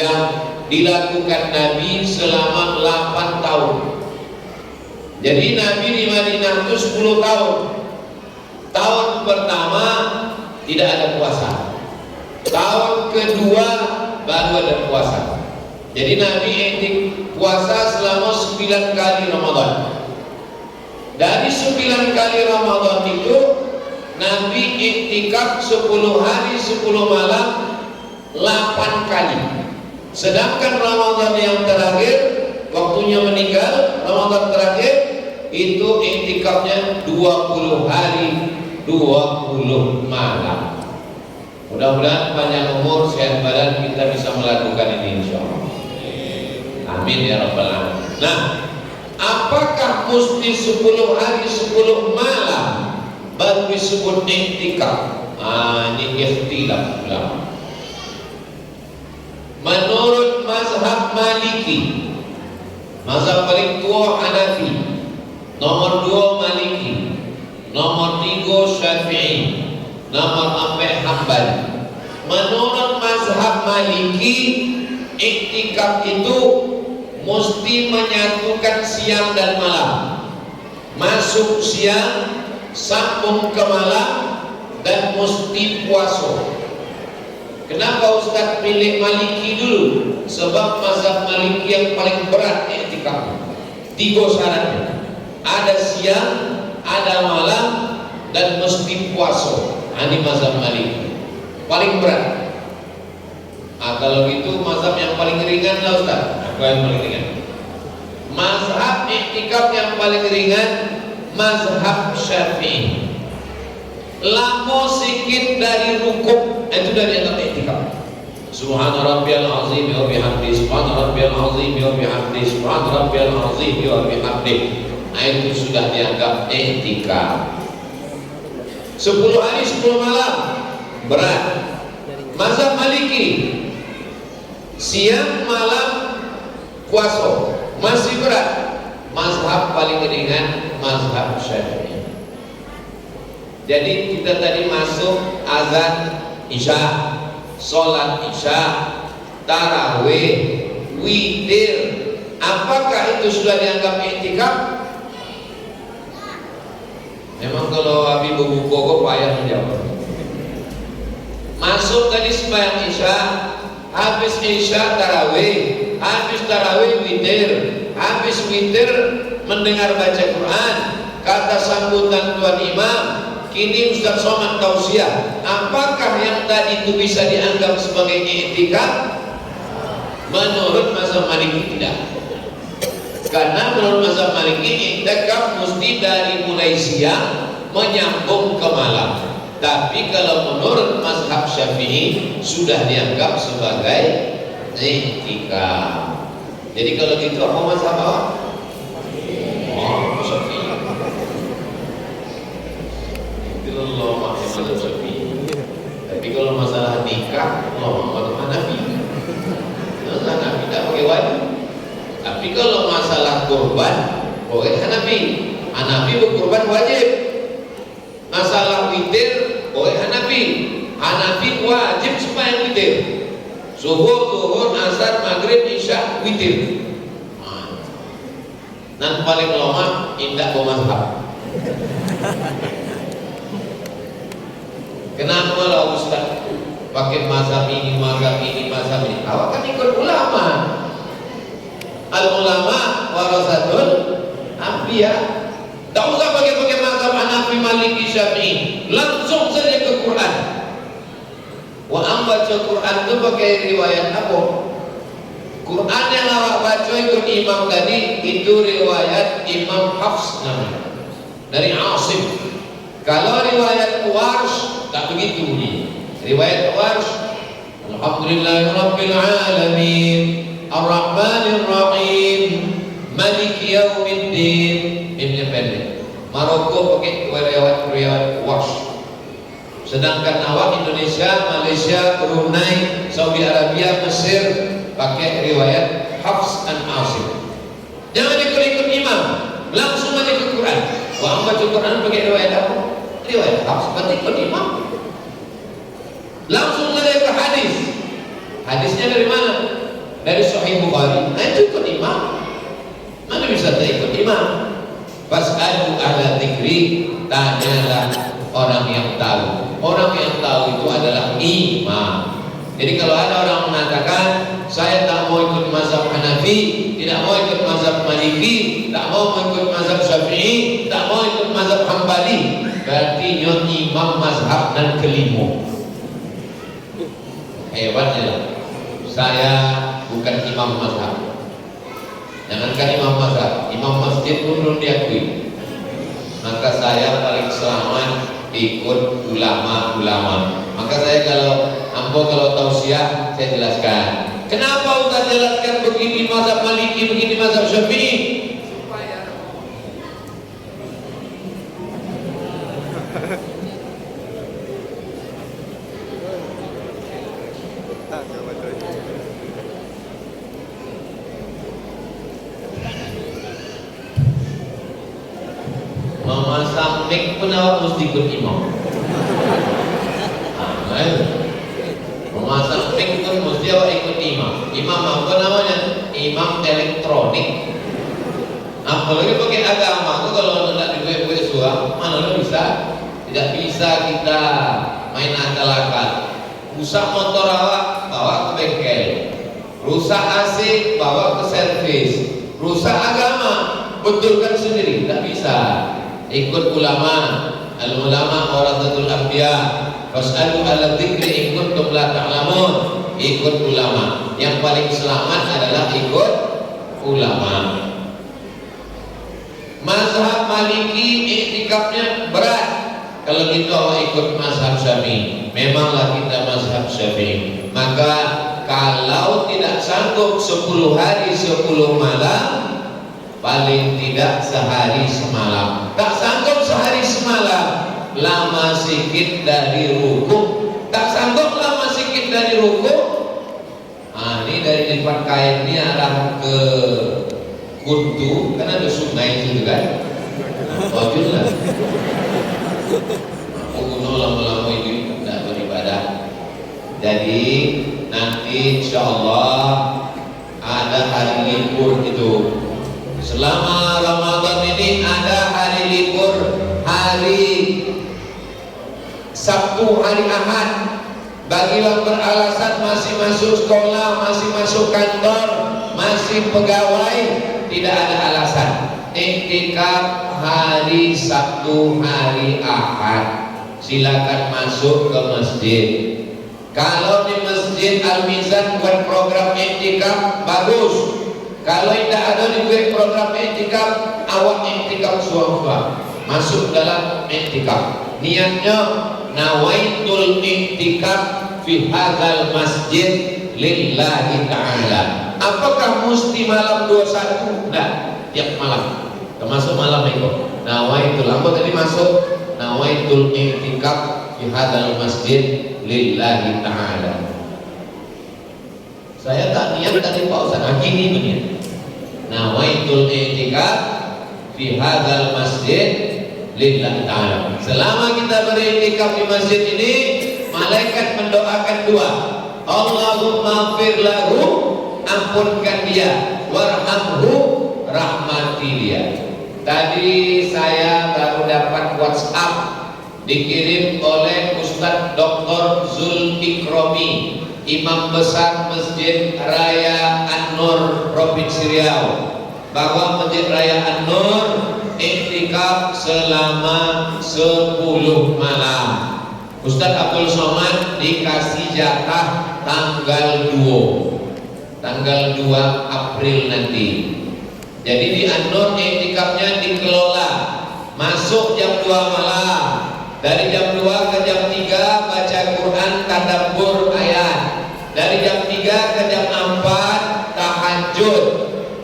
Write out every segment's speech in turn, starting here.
yang dilakukan Nabi selama 8 tahun. Jadi Nabi di Madinah itu 10 tahun. Tahun pertama tidak ada puasa. Tahun kedua baru ada puasa. Jadi Nabi puasa selama 9 kali Ramadan. Dari 9 kali Ramadan itu Nabi iktikaf 10 hari 10 malam 8 kali. Sedangkan Ramadan yang terakhir, waktunya meninggal, Ramadan terakhir itu iktikafnya 20 hari 20 malam. Mudah-mudahan panjang umur, sehat badan, kita bisa melakukan ini insyaallah. Amin ya rabbal alamin. Nah, apakah mesti 10 hari 10 malam baru disebut iktikaf? Ini ikhtilaf ulama. Menurut mazhab Maliki, mazhab paling tua Hanafi, nomor 2 Maliki, nomor 3 Syafi'i, nomor 4 Hambali. Menurut mazhab Maliki, iktikaf itu mesti menyatukan siang dan malam. Masuk siang, sambung ke malam, dan mesti puasa. Kenapa Ustaz pilih Maliki dulu? Sebab mazhab Maliki yang paling berat iktikaf. 3 syaratnya. Ada siang, ada malam, dan mesti puasa. Ini mazhab Maliki paling berat. Kalau gitu mazhab yang paling ringan lah Ustaz. Apa yang paling ringan? Mazhab iktikaf yang paling ringan mazhab Syafi'i. Lama sikit dari rukuk itu dari yang iktikaf. Subhana rabbiyal azim wa bihamdi, subhana rabbiyal azim wa bihamdi, subhana rabbiyal azim wa bihamdi. Itu sudah dianggap iktikaf. 10 hari 10 malam berat. Mazhab Maliki siang malam puasa masih berat. Mazhab paling ringan mazhab Syafi'i. Jadi kita tadi masuk azan Isya, sholat Isya, tarawih, witir. Apakah itu sudah dianggap iktikaf? Memang kalau Habib buku kok payah menjawab. Masuk tadi sembahyang Isya, habis Isya tarawih, habis tarawih witir, habis witir mendengar baca Quran, kata sambutan Tuan Imam, kini Ustaz Somad tausiah. Apakah yang tadi itu bisa dianggap sebagai iktikaf? Menurut mazhab Maliki tidak. Karena menurut mazhab Maliki iktikaf mesti dari mulai siang menyambung ke malam. Tapi kalau menurut mazhab Syafi'i sudah dianggap sebagai iktikaf. Jadi kalau gitu apa mazhab apa? Oh, Syafi'i. Tapi kalau masalah nikah, Hanafi. Hanafi tidak pakai wajib. Tapi kalau masalah kurban, boleh Hanafi. Hanafi berkurban wajib. Masalah witir, boleh Hanafi. Hanafi wajib supaya witir. Zuhur, zuhur, asar, maghrib, isya, witir. Dan paling lemah indah bermazhab. Kenapa lah Ustaz pakai mazhab ini, mazhab ini, mazhab ini? Awak kan ikut ulama. Al-ulama warasatul anbiya. Tak usah pakai mazhab Hanafi, Maliki, Syafi'i. Langsung saja ke Quran. Wa baca Quran itu pakai riwayat apa? Quran yang awak baca ikut imam tadi itu riwayat Imam Hafs namanya. Dari Asim. Kalau riwayat Warsh tak begitu nih. Riwayat Warsh, Alhamdulillahirabbil alamin, Ar-Rahmanir Rahim, Maliki Yaumiddin. Ini pendek. Maroko pakai riwayat Warsh. Sedangkan awak Indonesia, Malaysia, Brunei, Saudi Arabia, Mesir pakai riwayat Hafs dan Asim. Jangan ikut-ikut imam, langsung aja ke Quran. Wah, baca Quran pakai riwayat apa? Riwayat Hafs, berarti ikut imam. Langsung saja ke hadis. Hadisnya dari mana? dari Sahih Bukhari, nah itu ikut imam. Mana bisa tak ikut imam? Fas'alu ahla dzikri, tanyalah orang yang tahu. Orang yang tahu itu adalah imam. Jadi kalau ada orang mengatakan saya tak mau ikut mazhab Hanafi, tidak mau ikut mazhab Maliki, tak mau ikut mazhab Syafi'i, tak mau ikut mazhab Hambali, berarti nyon imam mazhab dan kelima. Hebatnya lah. Saya bukan imam mazhab. Jangankan imam mazhab, imam masjid pun belum diakui. Maka saya paling selamat ikut ulama-ulama. Maka saya kalau tausiah saya jelaskan. Kenapa Ustaz jelaskan begini mazhab Maliki, begini mazhab Syafi'i? Supaya memasang mic pun awak mesti ikut imam. Memasang mic pun mesti awak ikut imam. Imam apa namanya? Imam elektronik. Apalagi pakai agama, kalau tidak dibuat suara, mana lo bisa? Tidak bisa kita main akal-akal. Rusak motor awak, bawa ke bengkel. Rusak AC, bawa ke servis. Rusak agama, betulkan sendiri. Tidak bisa. Ikut ulama. Al-ulama warathatul anbiya. Fas'alu ala dzikri in kuntum la ta'lamun. Ikut ulama. Yang paling selamat adalah ikut ulama. Mazhab Maliki iktikafnya berat. Kalau gitu awak ikut mazhab Syafi'i. Memanglah kita mazhab Syafi'i. Maka kalau tidak sanggup 10 hari 10 malam, paling tidak sehari semalam. Tak sanggup sehari semalam, lama sikit dari ruku. Tak sanggup lama sikit dari ruku. Ini dari lipat kain ini arah ke Kuntu, kan ada sungai itu kan? Wajib lah. Aku lama-lama ini tidak beribadah. Jadi nanti insya Allah ada hari libur itu. Selama Ramadan ini ada hari libur, hari Sabtu, hari Ahad. Bagi yang beralasan masih masuk sekolah, masih masuk kantor, masih pegawai, tidak ada alasan. Iktikaf hari Sabtu, hari Ahad. Silakan masuk ke masjid. Kalau di Masjid Al-Mizan buat program iktikaf, bagus. Kalau tidak ada dibuat program iktikaf, awak iktikaf suam-suam. Masuk dalam iktikaf. Niatnya nawaitul iktikaf fi hadzal masjid lillahi ta'ala. Apakah mesti malam 21? Tidak, tiap malam. Termasuk malam itu. Nawaitul, apa tadi masuk? Nawaitul iktikaf fi hadzal masjid lillahi ta'ala. Saya tak niat tadi Pak Ustaz, gini berniat. Nawaitul i'tikaf fi hadzal masjid lillahi ta'ala. Selama kita beriktikaf di masjid ini, malaikat mendoakan dua. Allahumma ighfir lahu, ampunkan dia, warhamhu, rahmati dia. Tadi saya baru dapat WhatsApp dikirim oleh Ustadz Dr. Zulfikromi, Imam Besar Masjid Raya An-Nur Provinsi Riau, bahwa Masjid Raya An-Nur iktikaf selama 10 malam. Ustadz Abdul Somad dikasih jatah tanggal 2 April nanti. Jadi di An-Nur iktikafnya dikelola, masuk jam 2 malam. Dari jam 2 ke jam 3 baca Quran, tadabbur ayat. Dari jam 3 ke jam 4 tahajud.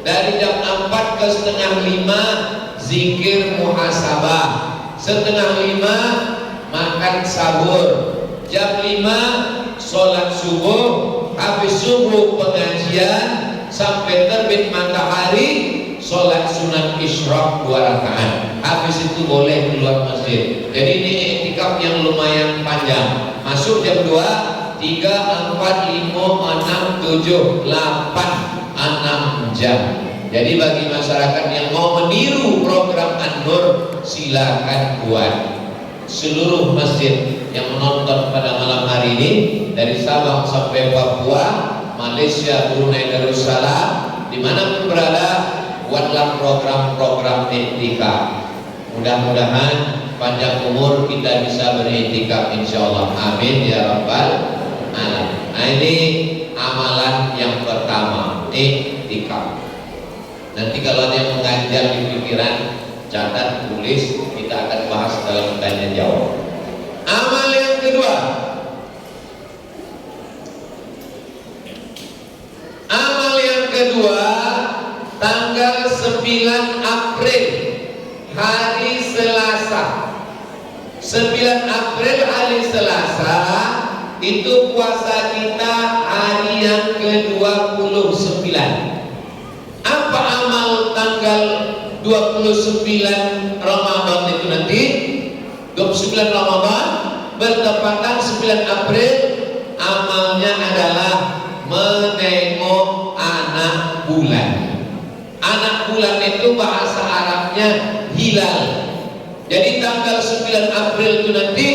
Dari jam 4 ke setengah 5 zikir muhasabah. Setengah 5 makan sahur. Jam 5 sholat subuh. Habis subuh pengajian sampai terbit matahari, sholat sunat isyraq 2 rakaat. Habis itu boleh keluar masjid. Jadi ini iktikaf yang lumayan panjang. Masuk jam 2, 3, 4, 5, 6, 7, 8 jam. Jadi bagi masyarakat yang mau meniru program An-Nur, silakan buat. Seluruh masjid yang menonton pada malam hari ini dari Sabang sampai Papua, Malaysia, Brunei Darussalam, dimanapun berada, buatlah program-program iktikaf. Mudah-mudahan panjang umur kita bisa beriktikaf insyaallah. Amin ya rabbal alamin. Nah, ini amalan yang pertama, iktikaf. Nanti kalau ada yang mengajar di pikiran, catat, tulis, kita akan bahas dalam tanya jawab. Amal yang kedua, tanggal 9 April hari Selasa. 9 April hari Selasa itu puasa kita hari yang ke-29. Apa amal tanggal 29 Ramadan itu nanti? 29 Ramadan bertepatan 9 April, amalnya adalah menengok anak bulan. Anak bulan itu bahasa Arabnya hilal. Jadi tanggal 9 April itu nanti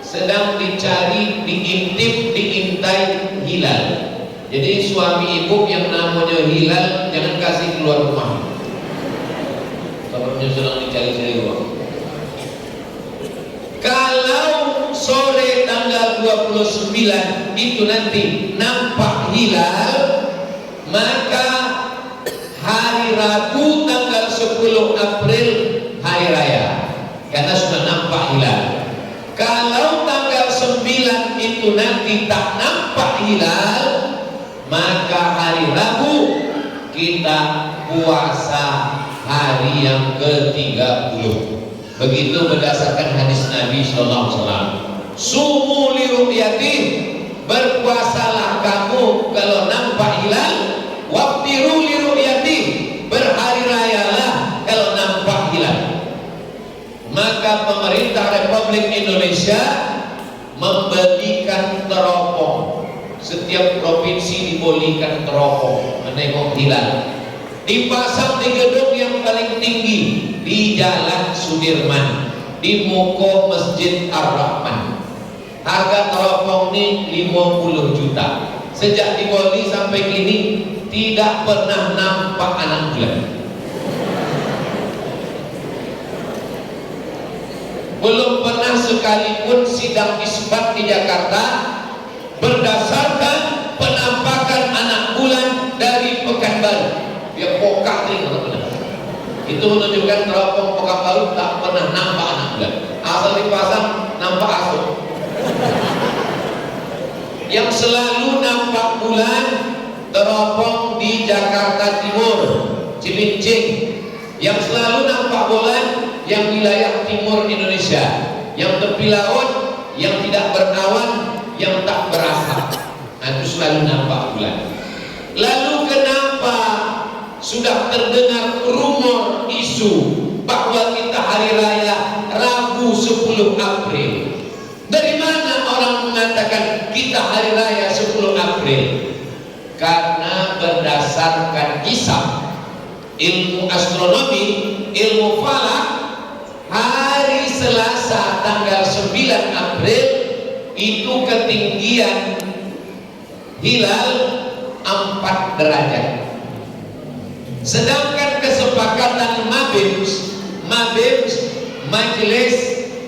sedang dicari, diintip, diintai hilal. Jadi suami ibu yang namanya hilal jangan kasih keluar rumah. Sebabnya sedang dicari-cari uang. Kalau sore tanggal 29 itu nanti nampak hilal, maka hari Rabu tanggal 10 April hari raya, karena sudah nampak hilal. Kalau tanggal 9 itu nanti tak nampak hilal, maka hari Rabu kita puasa hari yang ke-30. Begitu berdasarkan hadis Nabi SAW. Sumu li ru'yati, berpuasalah kamu kalau nampak hilal. Waftiru li ru'yati, berhari rayalah kalau nampak hilal. Maka pemerintah Republik Indonesia memberikan teropong. Setiap provinsi diberikan teropong menengok hilal. Dipasang di gedung yang paling tinggi di Jalan Sudirman, di Muko Masjid Ar-Rahman. Harga teropong ini 50 juta. Sejak dibeli sampai kini tidak pernah nampak anak bulan. Belum pernah sekalipun sidang isbat di Jakarta berdasarkan penampakan anak bulan dari Pekanbaru. Dia pokak nih benar-benar. Itu menunjukkan teropong Pekanbaru tak pernah nampak anak bulan. Asal dipasang nampak asap. Yang selalu nampak bulan teropong di Jakarta Timur, Cilincing. Yang selalu nampak bulan yang wilayah timur Indonesia, yang tepi laut, yang tidak berawan, yang tak berasap. Nah, itu selalu nampak bulan. Lalu kenapa sudah terdengar rumor isu bahwa kita hari raya Rabu 10 April? Dari mana orang mengatakan kita hari raya 10 April? Karena berdasarkan hisab, ilmu astronomi, ilmu falak, hari Selasa tanggal 9 April itu ketinggian hilal 4 derajat. Sedangkan kesepakatan Mabims, Majelis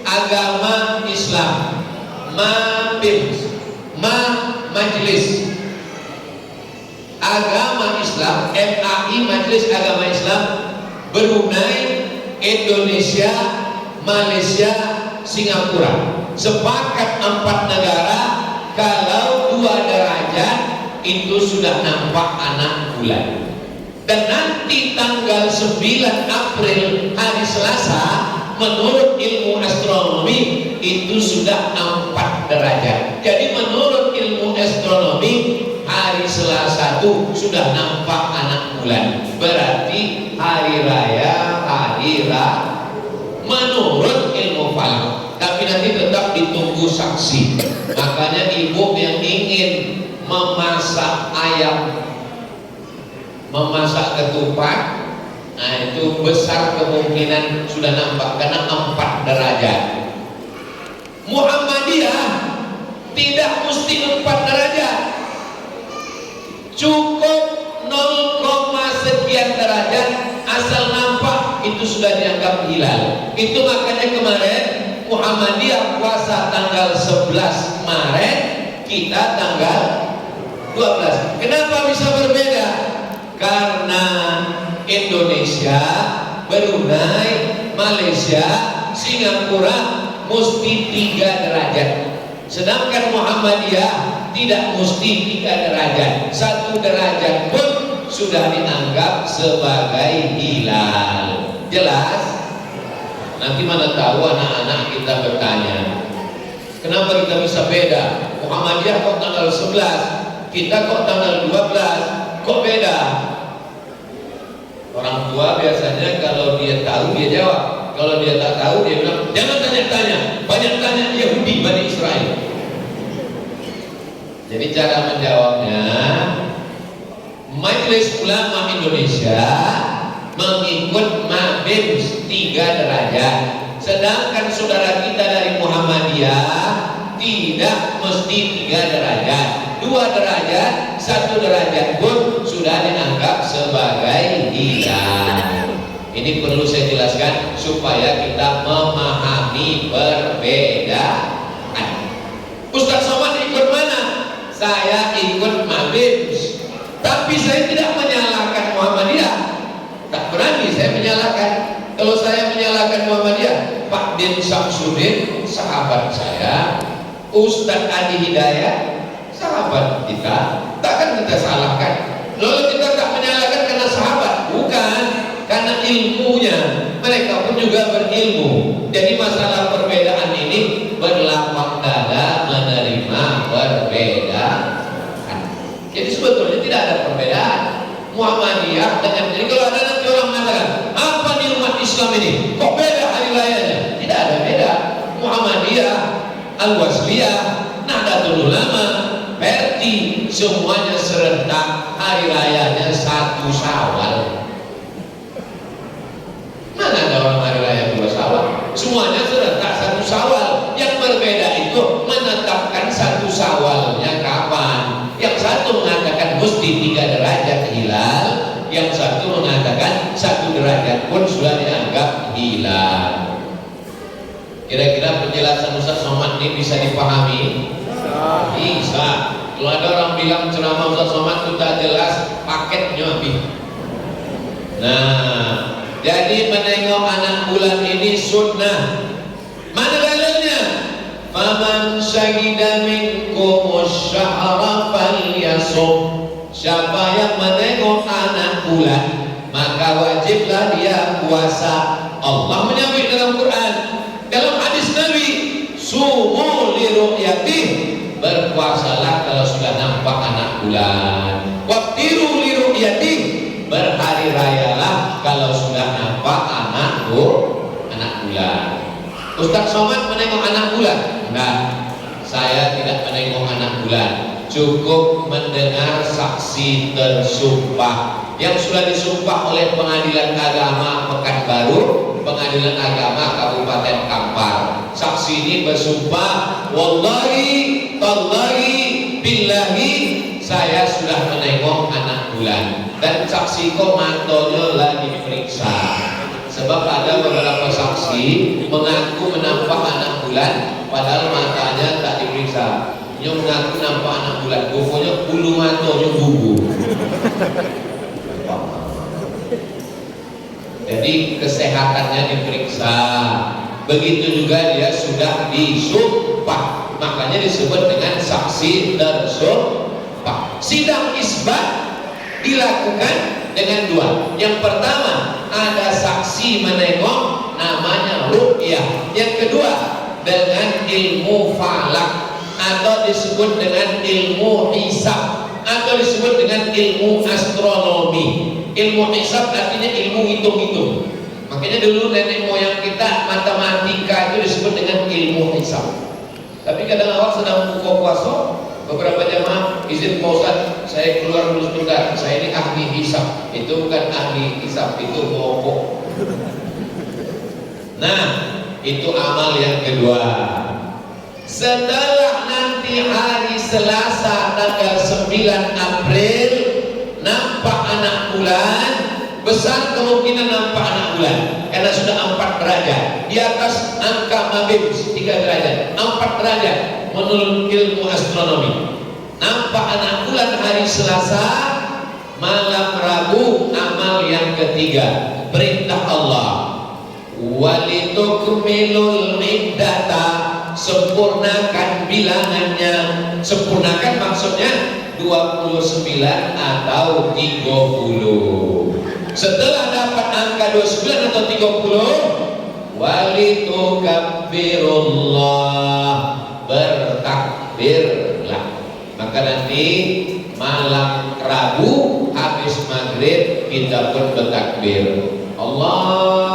Agama Islam, Mabims, Majelis Agama Islam, MAI, Majelis Agama Islam, Brunei, Indonesia, Malaysia, Singapura, sepakat 4 negara kalau 2 derajat itu sudah nampak anak bulan. Dan nanti tanggal 9 April hari Selasa menurut ilmu astronomi itu sudah 4 derajat. Jadi menurut ilmu astronomi hari Selasa itu sudah nampak anak bulan. Berarti hari raya menurut ilmu falak. Tapi nanti tetap ditunggu saksi. Makanya ibu yang ingin memasak ayam memasak ketupat, nah itu besar kemungkinan sudah nampak karena 4 derajat. Muhammadiyah tidak mesti 4 derajat, cukup 0, sekian derajat asal nampak itu sudah dianggap hilal. Itu makanya kemarin Muhammadiyah puasa tanggal 11 Maret, kita tanggal 12. Kenapa bisa berbeda? Karena Indonesia, Brunei, Malaysia, Singapura mesti 3 derajat. Sedangkan Muhammadiyah tidak mesti 3 derajat. 1 derajat pun sudah dianggap sebagai hilal. Jelas? Nanti mana tahu anak-anak kita bertanya, kenapa kita bisa beda? Muhammadiyah kok tanggal 11, kita kok tanggal 12, kok beda? Orang tua biasanya kalau dia tahu dia jawab, kalau dia tak tahu dia bilang jangan tanya-tanya, banyak tanya Yahudi Bani Israel. Jadi cara menjawabnya, Majelis Ulama Indonesia mengikut Mabim 3 derajat, sedangkan saudara kita dari Muhammadiyah tidak mesti 3 derajat, 2 derajat, 1 derajat pun sudah dianggap sebagai hilal. Ini perlu saya jelaskan supaya kita memahami perbedaan. Ustaz Somad ikut mana? Saya ikut Mabim, tapi saya tidak menyalahkan Muhammadiyah. Tak berani saya menyalahkan. Kalau saya menyalahkan Muhammadiyah, Pak Din Samsudin sahabat saya, Ustadz Adi Hidayat sahabat kita, takkan kita salahkan. Lalu kita tak menyalahkan karena sahabat, bukan karena ilmunya. Mereka pun juga berilmu. Jadi masalah perbedaan ini berlapang dada menerima perbedaan. Jadi sebetulnya tidak ada perbedaan. Muhammadiyah dengan, jadi kalau ada nanti orang mengatakan apa nih umat Islam ini kok beda hari rayanya, tidak ada beda. Muhammadiyah, Al-Wasliyah, Nahdlatul Ulama, Perti, semuanya serentak hari rayanya 1 Syawal. Mana ada orang hari raya 2 Syawal? Semuanya serentak 1 Syawal. Yang berbeda itu menetapkan 1 Syawalnya kapan. Yang satu mengatakan mesti 3 derajat hilal, yang satu mengatakan 1 derajat pun sudah dianggap hilal. Kira-kira penjelasan Ustaz Somad ini bisa dipahami? Bisa. Kalau ada orang bilang ceramah Ustaz Somad itu tak jelas, paketnya habis. Nah, jadi menengok anak bulan ini sunnah. Mana dalilnya? Faman syahida minkumus syahra falyasum. Siapa yang menengok anak bulan, maka wajiblah dia puasa. Allah menyebut dalam Quran, dalam hadis Nabi, sumu li ru'yatih, berpuasalah kalau sudah nampak anak bulan. Waftiru li ru'yatih, berhari rayalah kalau sudah nampak anak bulan. Ustaz Somad menengok anak bulan? Enggak, saya tidak menengok anak bulan. Cukup mendengar saksi tersumpah yang sudah disumpah oleh Pengadilan Agama Pekanbaru, Pengadilan Agama Kabupaten Kampar. Saksi ini bersumpah, wallahi, tallahi, billahi, saya sudah menengok anak bulan. Dan saksi kok mantonya lagi diperiksa. Sebab ada beberapa saksi mengaku menampak anak bulan, padahal matanya tak diperiksa. Dia mengaku nampak anak bulan, pokoknya bulu matanya gugur. Jadi kesehatannya diperiksa. Begitu juga dia sudah disumpah, makanya disebut dengan saksi tersumpah. Sidang isbat dilakukan dengan 2. Yang pertama, ada saksi menengok, namanya ru'yah. Yang kedua, dengan ilmu falak, atau disebut dengan ilmu hisab, atau disebut dengan ilmu astronomi. Ilmu hisab artinya ilmu hitung-hitung. Makanya dulu nenek moyang kita matematika itu disebut dengan ilmu hisab. Tapi kadang awak sedang buka puasa, Beberapa jamaah izin Pak Ustaz, saya keluar dulu sebentar. Saya ini ahli hisab. Itu bukan ahli hisab, itu mokok. Nah, itu amal yang kedua. Setelah nanti hari Selasa tanggal 9 April nampak anak bulan, besar kemungkinan nampak anak bulan karena sudah 4 derajat di atas angka mabim 3 derajat, 4 derajat menurut ilmu astronomi. Nampak anak bulan hari Selasa, malam Rabu amal yang ketiga. Perintah Allah, walitukmilul iddata, sempurnakan bilangannya. Sempurnakan maksudnya 29 atau 30. Setelah dapat angka 29 atau 30, walitukabbirullah, bertakbirlah. Maka nanti malam Rabu habis maghrib kita pun bertakbir, Allah